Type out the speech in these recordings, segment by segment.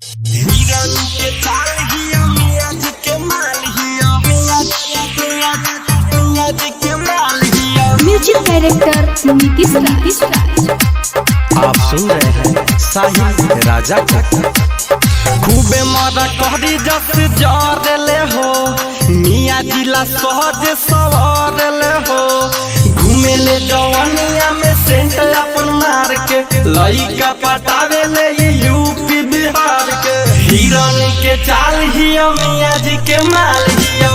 हिरन के चाल हिया मियाँ जी के माल हिया मियाँ जी के माल हिया। म्यूजिक डायरेक्टर नीतीश राज। आप सुन रहे हैं साहिल राजा का। खूबे मारा कहरी जस जरले हो मियाँ जिला सहज सवारले हो। घूमे ले जवानिया में सेंट अपन मार के लइका पटावे ले यूपी बिहार के। हिरन के चाल हिया मियाँ जी के माल हिया।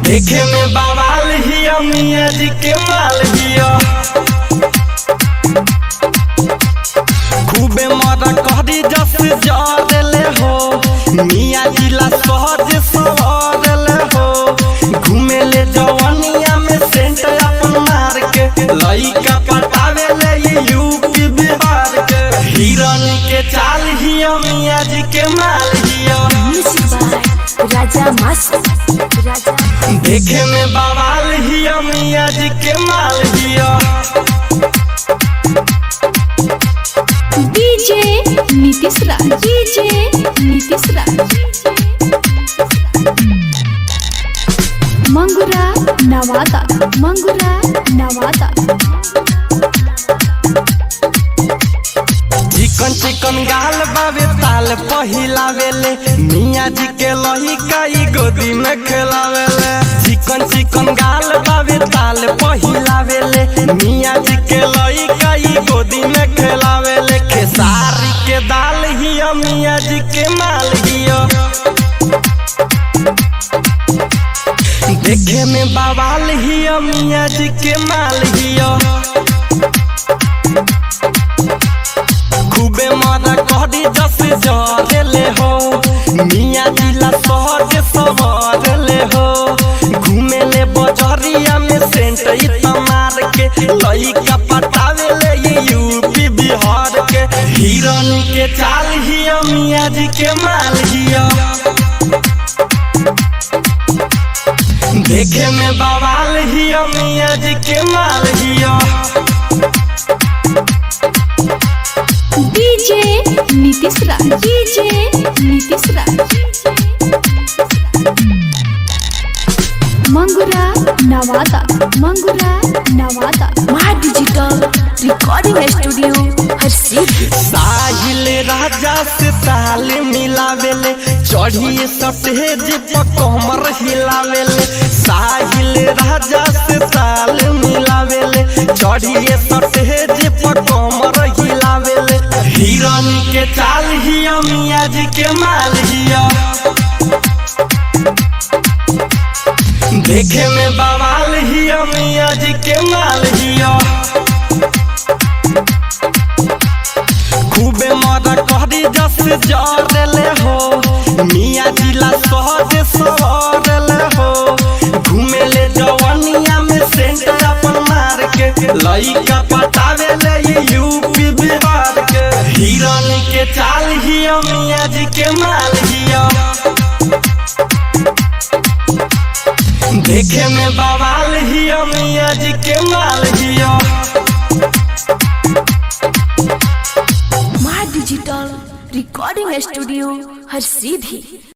देखे में बवाल हिया मियाँ जी के माल हिया। खूबे मारा कहरी जस जरले हो मियाँ जिला सहज सवारले हो। घूमे ले जवानिया में सेंट अपन मार के लइका पटावे ले यूपी बिहार के। हिरन के चाल हिया मियाँ जी के माल हिया। राजा मस्त राजा। देखे में बवाल हिया मियाँ जी के माल हिया। डीजे नीतीश राज। मंगुरा नवादा। चिकन चिकन गाल बाबे ताल पहिलावेले मियाँ जी के लहिका ई गोदी में खेलावेले। चिकन चिकन गाल बाबे ताल पहिलावेले मियाँ जी के लहिका ई गोदी में खेलावेले। खेसारी के दाल हिया मियाँ जी के माल हिया। देखे में बवाल हिया मियाँ जी के माल हिया। खूबे मारा कहरी जस जरले हो मियाँ जिला सहज सवारले हो। घूमे ले बजरिया में सेंट मार के लइका पटावे ले यूपी बिहार के। हिरन के चाल हिया मियाँ जी के माल हिया। देखे में बवाल हिया मियाँ जी के माल हिया। डीजे नीतीश राज। मंगुरा नवादा। माँ डिजिटल रिकॉर्डिंग स्टूडियो हर सीधी। साहिल राजा से ताल मिलावेले चढ़िए स्टेज पर कमर हिलावेले। साहिल राजा से ताल मिलावेले चढ़िए स्टेज पर कमर हिलावेले। हिरन के चाल हिया मियाँ जी के माल हिया। देखे में बवाल हिया मियाँ जी के माल हिया। खूबे मारा कहरी जस जरले हो मियाँ जिला सहज सवारले हो। घूमे ले जवानिया में सेंट अपन मार के लइका पटावे ले यूपी बिहार के। हिरन के चाल हिया मियाँ जी के माल हिया। देखे में बवाल हिया मियाँ जी के माल हिया। माँ डिजिटल रिकॉर्डिंग स्टूडियो हर सीधी।